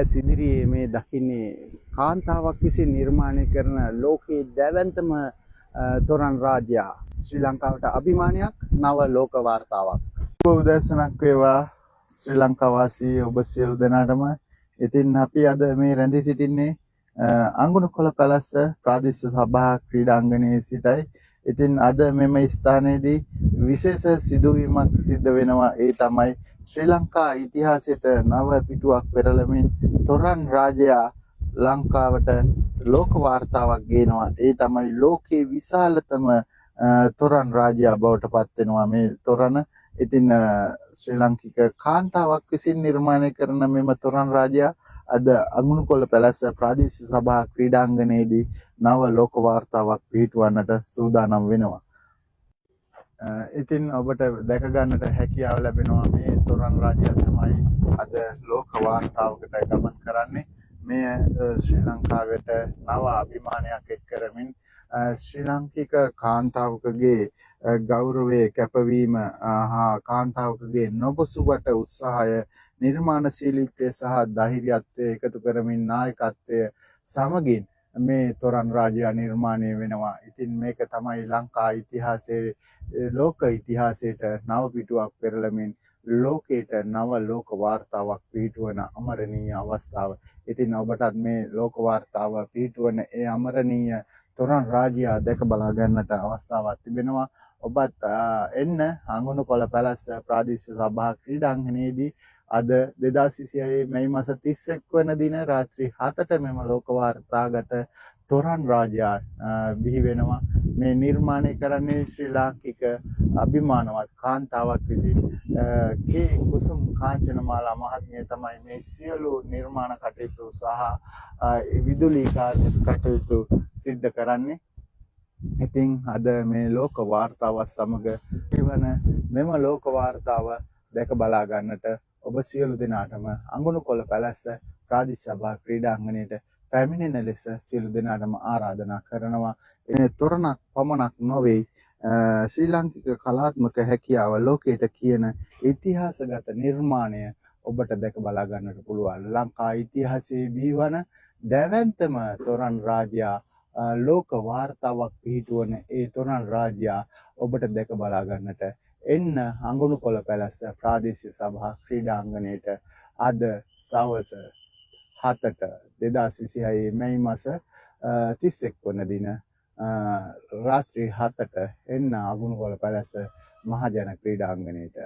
සිදිරියේ මේ දකින්නේ කාන්තාවක් විසින් නිර්මාණය කරන ලෝකයේ දැවැන්තම තොරන් රාජ්‍ය ශ්‍රී ලංකාවට අභිමානයක් නව ලෝක වාර්තාවක්. උදැසනක් වේවා ශ්‍රී ලංකා වාසී ඔබ සියලු දෙනාටම. ඉතින් අපි අද මේ රැඳී සිටින්නේ අඟුණුකොළ පැලස්ස ප්‍රාදේශීය සභා ක්‍රීඩාංගණයේ සිටයි. ඉතින් අද මෙම ස්ථානයේදී විශේෂ සිදුවීමක් සිද්ධ වෙනවා. ඒ තමයි ශ්‍රී ලංකා ඉතිහාසයට නව පිටුවක් පෙරළමින් තොරන් රාජයා ලංකාවට ලෝක වාර්තාවක් ගේනවා. ඒ තමයි ලෝකේ විශාලතම තොරන් රාජයා බවට පත් වෙනවා මේ තොරණ. ඉතින් ශ්‍රී ලාංකික කාන්තාවක් විසින් නිර්මාණය කරන මෙම තොරන් රාජයා අද අඟුණුකොළ පැලැස්ස ප්‍රාදේශීය සභා ක්‍රීඩාංගණයේදී නව ලෝක වාර්තාවක් පිහිටුවන්නට සූදානම් වෙනවා. ඉතින් ඔබට දැක ගන්නට හැකියාව ලැබෙනවා මේ තොරන් රාජ්‍යය තමයි අද ලෝක වාර්තාවකට ගමන් කරන්නේ. මේ ශ්‍රී ලංකාවට නව අභිමානයක් එක් කරමින් ශ්‍රී ලාංකික කාන්තාවකගේ ගෞරවයේ කැපවීම හා කාන්තාවකගේ නොබසුබට උත්සාහය, නිර්මාණශීලීත්වය සහ ධෛර්යත්වය එකතු කරමින් නායකත්වය සමගින් මේ තොරන් රාජ්‍යය නිර්මාණය වෙනවා. ඉතින් මේක තමයි ලංකා ඉතිහාසයේ ලෝක ඉතිහාසයට නව පිටුවක් පෙරළමින් ලෝකයට නව ලෝක වාර්තාවක් පිහිටුවන අමරණීය අවස්ථාව. ඉතින් ඔබටත් මේ ලෝක වාර්තාව පිහිටුවන ඒ අමරණීය තොරන් රාජ්‍යය දැක බලා ගන්නට අවස්ථාවක් තිබෙනවා. ඔබත් එන්න අඟුණුකොළ පැලැස්ස ප්‍රාදේශීය සභා ක්‍රීඩාංගණයේදී අද 2026 මැයි මාස 31 වන දින රාත්‍රී 7ට මෙම ලෝක වාර්තාගත තොරන් රාජ්‍යය බිහි වෙනවා. මේ නිර්මාණය කරන්නේ ශ්‍රී ලාංකික අභිමානවත් කාන්තාවක් විසින්. කේ කුසුම් කාංචනමාලා මහත්මිය තමයි මේ සියලු නිර්මාණ කටයුතු සහ විදුලි කටයුතු සිද්ධ කරන්නේ. ඉතින් අද මේ ලෝක වාර්තාවත් සමග එවන මෙම ලෝක වාර්තාව දැක බලා ගන්නට ඔබ සියලු දෙනාටම අඟුණුකොළ පැලැස්ස ප්‍රාදේශීය සභා ක්‍රීඩාංගණයට පැමිණෙන ලෙස සියලු දෙනාටම ආරාධනා කරනවා. මේ තොරණක් පමණක් නොවේ, ශ්‍රී ලාංකික කලාත්මක හැකියාව ලෝකයට කියන ඉතිහාසගත නිර්මාණය ඔබට දැක බලා ගන්නට පුළුවන්. ලංකා ඉතිහාසයේ බිහිවන දැවැන්තම තොරන් රාජ්‍යය ලෝක වාර්තාවක් පිහිටුවන ඒ තොරන් රාජ්‍යය ඔබට දැක බලා ගන්නට එන්න අඟුණුකොළ පැලැස්ස ප්‍රාදේශීය සභා ක්‍රීඩාංගණයට අද සවස 7ට 2026 මැයි මාස 31 වන දින රාත්‍රී 7ට එන්න අඟුණුකොළ පැලැස්ස මහජන ක්‍රීඩාංගණයට.